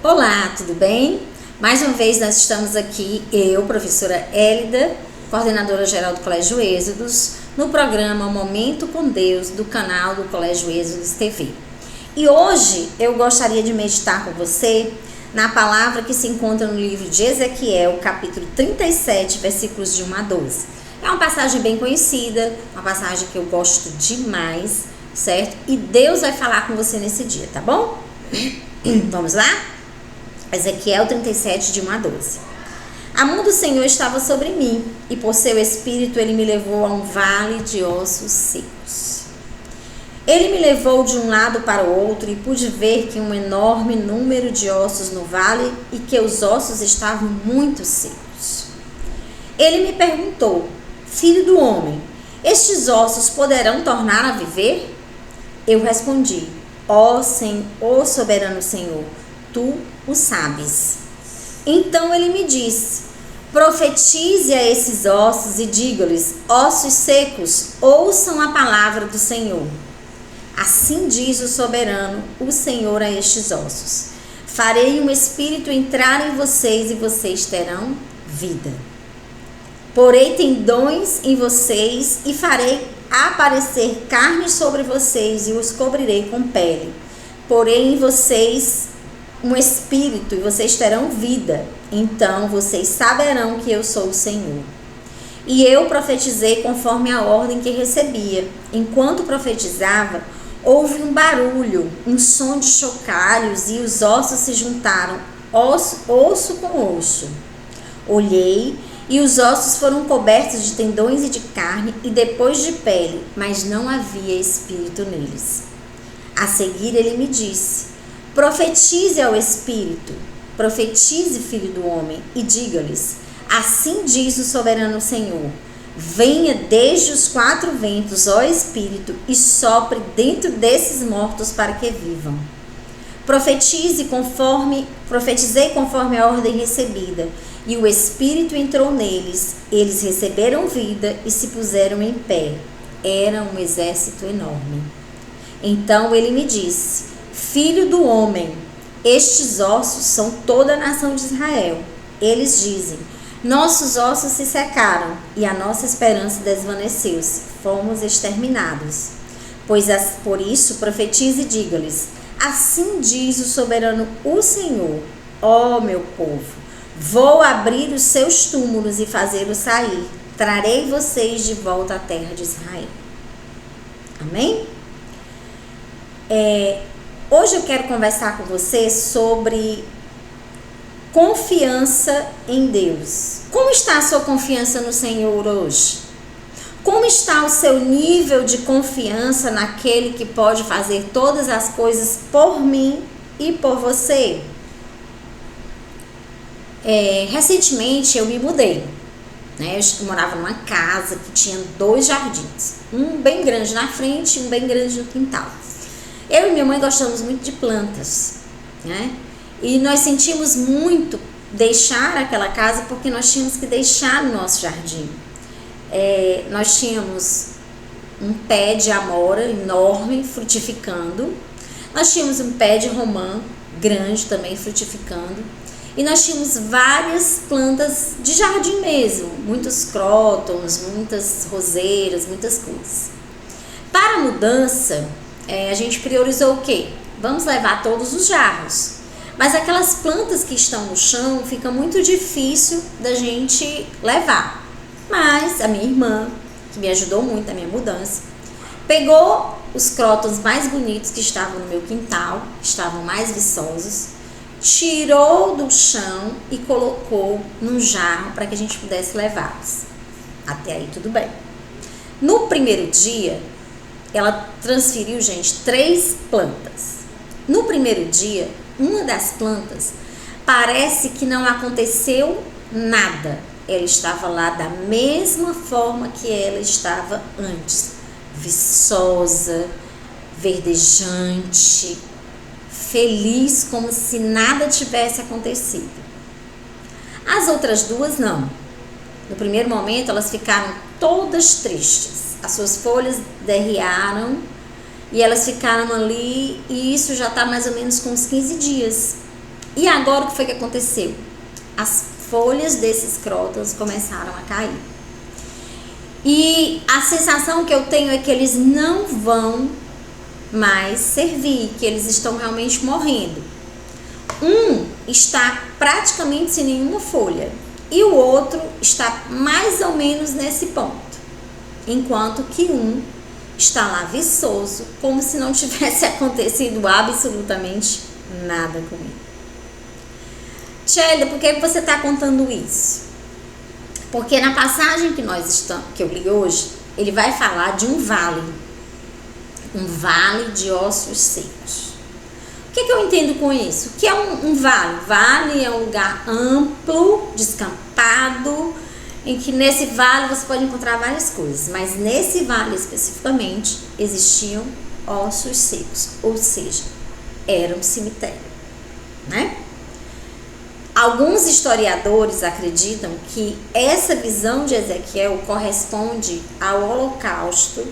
Olá, tudo bem? Mais uma vez nós estamos aqui, eu, professora Hélida, coordenadora geral do Colégio Êxodos, no programa Momento com Deus do canal do Colégio Êxodos TV. E hoje eu gostaria de meditar com você na palavra que se encontra no livro de Ezequiel, capítulo 37, versículos de 1 a 12. É uma passagem bem conhecida, uma passagem que eu gosto demais, certo? E Deus vai falar com você nesse dia, tá bom? Vamos lá? Ezequiel 37, de 1 a 12. A mão do Senhor estava sobre mim, e por seu espírito ele me levou a um vale de ossos secos. Ele me levou de um lado para o outro, e pude ver que um enorme número de ossos no vale, e que os ossos estavam muito secos. Ele me perguntou: filho do homem, estes ossos poderão tornar a viver? Eu respondi: ó soberano Senhor, tu o sabes. Então ele me disse: profetize a esses ossos e diga-lhes: ossos secos, ouçam a palavra do Senhor. Assim diz o soberano, o Senhor, a estes ossos: farei um espírito entrar em vocês e vocês terão vida. Porei tendões em vocês e farei aparecer carne sobre vocês e os cobrirei com pele. Porei em vocês um espírito e vocês terão vida. Então vocês saberão que eu sou o Senhor. E eu profetizei conforme a ordem que recebia. Enquanto profetizava, houve um barulho, um som de chocalhos, e os ossos se juntaram, osso com osso. Olhei, e os ossos foram cobertos de tendões e de carne, e depois de pele, mas não havia espírito neles. A seguir ele me disse: profetize ao espírito, profetize, filho do homem, e diga-lhes: assim diz o soberano Senhor: venha desde os 4 ventos, ó espírito, e sopre dentro desses mortos para que vivam. Profetizei conforme a ordem recebida, e o espírito entrou neles, eles receberam vida e se puseram em pé. Era um exército enorme. Então ele me disse: filho do homem, estes ossos são toda a nação de Israel. Eles dizem: nossos ossos se secaram e a nossa esperança desvaneceu-se, fomos exterminados. Por isso profetize e diga-lhes: assim diz o soberano, o Senhor: ó meu povo, vou abrir os seus túmulos e fazê-los sair. Trarei vocês de volta à terra de Israel. Amém? Hoje eu quero conversar com você sobre confiança em Deus. Como está a sua confiança no Senhor hoje? Como está o seu nível de confiança naquele que pode fazer todas as coisas por mim e por você? Recentemente eu me mudei, né? Eu morava numa casa que tinha 2 jardins, um bem grande na frente e um bem grande no quintal. Eu e minha mãe gostamos muito de plantas, né? E nós sentimos muito deixar aquela casa porque nós tínhamos que deixar o nosso jardim. Nós tínhamos um pé de amora enorme frutificando, nós tínhamos um pé de romã grande também frutificando, e nós tínhamos várias plantas de jardim mesmo, muitos crótons, muitas roseiras, muitas coisas. Para a mudança, a gente priorizou o quê? Vamos levar todos os jarros. Mas aquelas plantas que estão no chão, fica muito difícil da gente levar. Mas a minha irmã, que me ajudou muito na minha mudança, pegou os crótons mais bonitos que estavam no meu quintal, que estavam mais viçosos, tirou do chão e colocou num jarro para que a gente pudesse levá-los. Até aí tudo bem. No primeiro dia, ela transferiu, gente, 3 plantas. No primeiro dia, uma das plantas parece que não aconteceu nada. Ela estava lá da mesma forma que ela estava antes. Viçosa, verdejante, feliz, como se nada tivesse acontecido. As outras 2 não. No primeiro momento elas ficaram todas tristes. As suas folhas derrearam e elas ficaram ali, e isso já está mais ou menos com uns 15 dias. E agora o que foi que aconteceu? As folhas desses crótons começaram a cair. E a sensação que eu tenho é que eles não vão mais servir, que eles estão realmente morrendo. Um está praticamente sem nenhuma folha e o outro está mais ou menos nesse ponto, enquanto que um está lá viçoso, como se não tivesse acontecido absolutamente nada com ele. Tchela, por que você está contando isso? Porque na passagem que eu li hoje, ele vai falar de um vale de ossos secos. O que eu entendo com isso? O que é um vale? Vale é um lugar amplo, descampado, em que nesse vale você pode encontrar várias coisas, mas nesse vale especificamente existiam ossos secos, ou seja, era um cemitério, né? Alguns historiadores acreditam que essa visão de Ezequiel corresponde ao Holocausto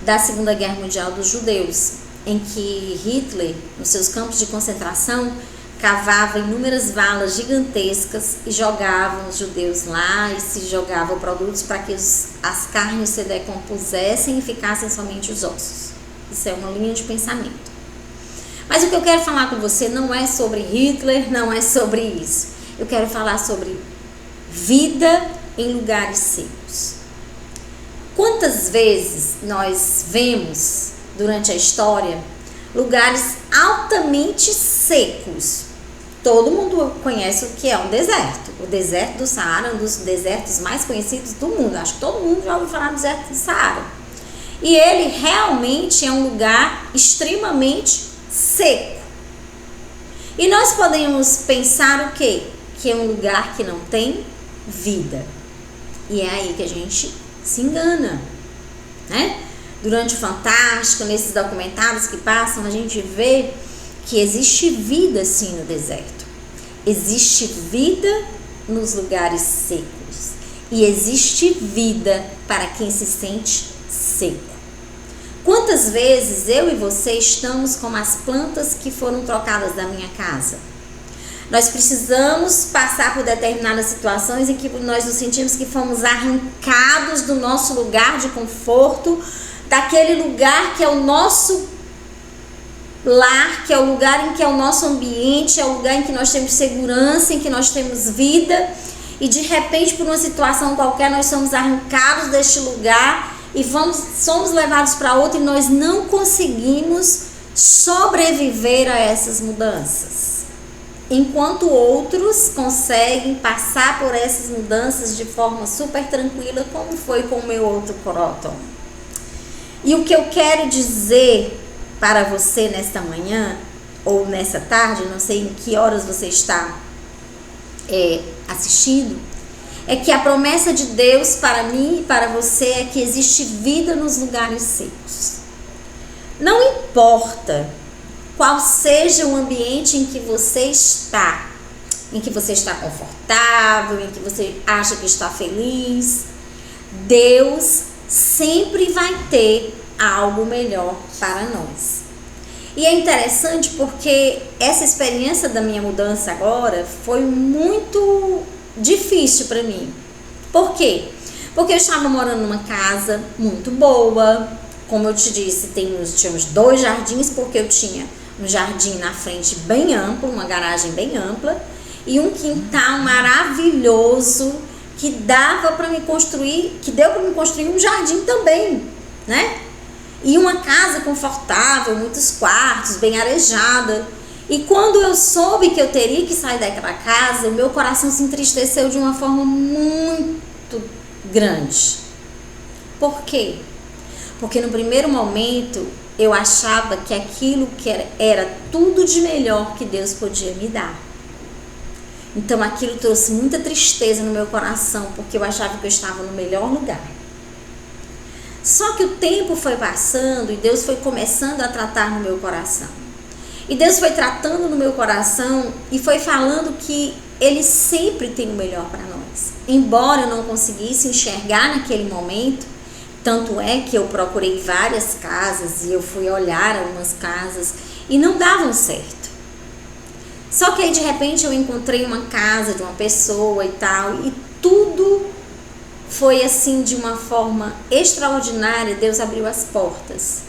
da Segunda Guerra Mundial dos judeus, em que Hitler, nos seus campos de concentração, cavava inúmeras valas gigantescas e jogava os judeus lá e se jogavam produtos para que as carnes se decompusessem e ficassem somente os ossos. Isso é uma linha de pensamento. Mas o que eu quero falar com você não é sobre Hitler, não é sobre isso. Eu quero falar sobre vida em lugares secos. Quantas vezes nós vemos durante a história lugares altamente secos? Todo mundo conhece o que é um deserto. O deserto do Saara é um dos desertos mais conhecidos do mundo. Acho que todo mundo já ouviu falar do deserto do Saara. E ele realmente é um lugar extremamente seco. E nós podemos pensar o quê? Que é um lugar que não tem vida. E é aí que a gente se engana, né? Durante o Fantástico, nesses documentários que passam, a gente vê que existe vida sim no deserto. Existe vida nos lugares secos. E existe vida para quem se sente seco. Quantas vezes eu e você estamos como as plantas que foram trocadas da minha casa? Nós precisamos passar por determinadas situações em que nós nos sentimos que fomos arrancados do nosso lugar de conforto, daquele lugar que é o nosso lar, que é o lugar em que é o nosso ambiente, é o lugar em que nós temos segurança, em que nós temos vida, e de repente por uma situação qualquer nós somos arrancados deste lugar e somos levados para outro e nós não conseguimos sobreviver a essas mudanças. Enquanto outros conseguem passar por essas mudanças de forma super tranquila, como foi com o meu outro próton. E o que eu quero dizer para você nesta manhã, ou nessa tarde, não sei em que horas você está assistindo, é que a promessa de Deus para mim e para você é que existe vida nos lugares secos. Não importa qual seja o ambiente em que você está confortável, em que você acha que está feliz, Deus sempre vai ter algo melhor para nós. E é interessante porque essa experiência da minha mudança agora foi muito difícil para mim. Por quê? Porque eu estava morando numa casa muito boa, como eu te disse, tínhamos 2 jardins, porque eu tinha um jardim na frente bem amplo, uma garagem bem ampla, e um quintal maravilhoso que dava para me construir, que deu para me construir um jardim também, né? E uma casa confortável, muitos quartos, bem arejada. E quando eu soube que eu teria que sair daquela casa, o meu coração se entristeceu de uma forma muito grande. Por quê? Porque no primeiro momento eu achava que aquilo que era tudo de melhor que Deus podia me dar. Então aquilo trouxe muita tristeza no meu coração, porque eu achava que eu estava no melhor lugar. Só que o tempo foi passando e Deus foi começando a tratar no meu coração. E Deus foi tratando no meu coração e foi falando que Ele sempre tem o melhor para nós. Embora eu não conseguisse enxergar naquele momento, tanto é que eu procurei várias casas e eu fui olhar algumas casas e não davam certo. Só que aí de repente eu encontrei uma casa de uma pessoa e tal, e tudo foi assim de uma forma extraordinária. Deus abriu as portas.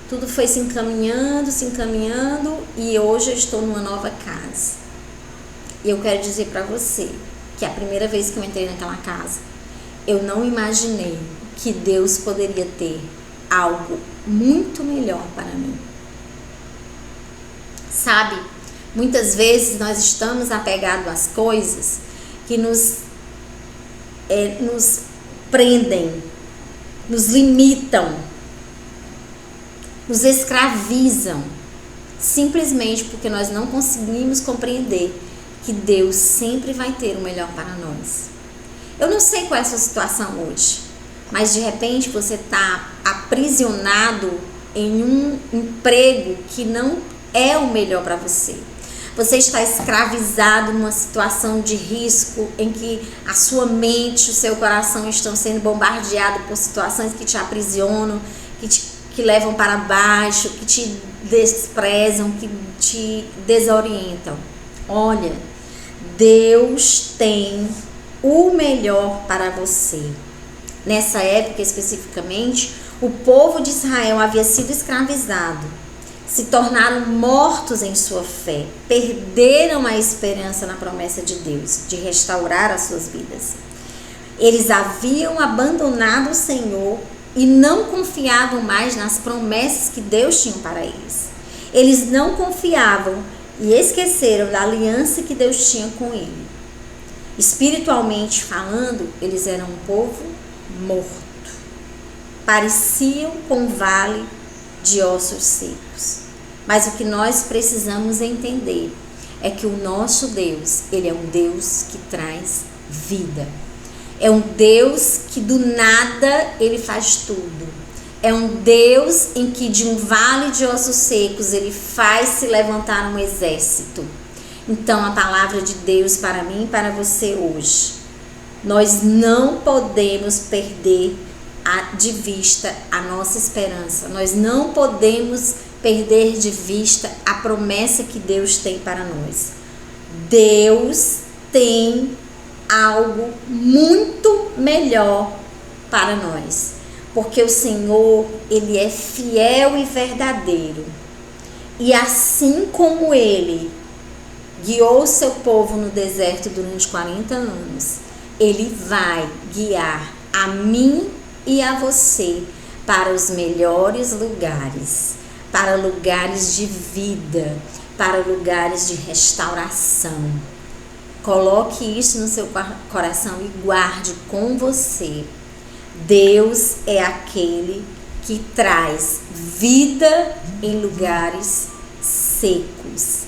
Tudo foi se encaminhando, e hoje eu estou numa nova casa. E eu quero dizer para você que a primeira vez que eu entrei naquela casa, eu não imaginei que Deus poderia ter algo muito melhor para mim. Sabe, muitas vezes nós estamos apegados às coisas que nos prendem, nos limitam, nos escravizam, simplesmente porque nós não conseguimos compreender que Deus sempre vai ter o melhor para nós. Eu não sei qual é a sua situação hoje, mas de repente você está aprisionado em um emprego que não é o melhor para você. Você está escravizado numa situação de risco em que a sua mente, o seu coração estão sendo bombardeados por situações que te aprisionam, que levam para baixo, que te desprezam, que te desorientam. Olha, Deus tem o melhor para você. Nessa época especificamente, o povo de Israel havia sido escravizado, se tornaram mortos em sua fé, perderam a esperança na promessa de Deus de restaurar as suas vidas. Eles haviam abandonado o Senhor e não confiavam mais nas promessas que Deus tinha para eles. Eles não confiavam e esqueceram da aliança que Deus tinha com ele. Espiritualmente falando, eles eram um povo morto. Pareciam com um vale de ossos secos. Mas o que nós precisamos entender é que o nosso Deus, ele é um Deus que traz vida. É um Deus que do nada ele faz tudo. É um Deus em que de um vale de ossos secos ele faz se levantar um exército. Então a palavra de Deus para mim e para você hoje, nós não podemos perder de vista a nossa esperança. Nós não podemos perder de vista a promessa que Deus tem para nós. Deus tem algo muito melhor para nós, porque o Senhor, ele é fiel e verdadeiro. E assim como ele guiou o seu povo no deserto durante 40 anos, ele vai guiar a mim e a você para os melhores lugares, para lugares de vida, para lugares de restauração. Coloque isso no seu coração e guarde com você. Deus é aquele que traz vida em lugares secos.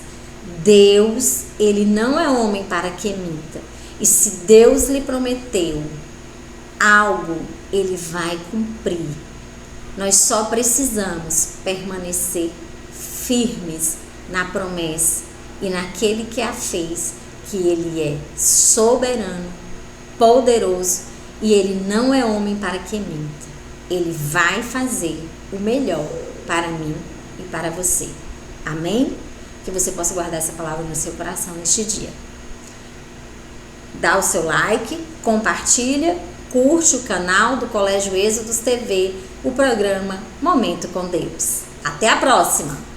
Deus, ele não é homem para que minta. E se Deus lhe prometeu algo, ele vai cumprir. Nós só precisamos permanecer firmes na promessa e naquele que a fez, que ele é soberano, poderoso e ele não é homem para que minta. Ele vai fazer o melhor para mim e para você. Amém? Que você possa guardar essa palavra no seu coração neste dia. Dá o seu like, compartilha, curte o canal do Colégio Êxodos TV, o programa Momento com Deus. Até a próxima!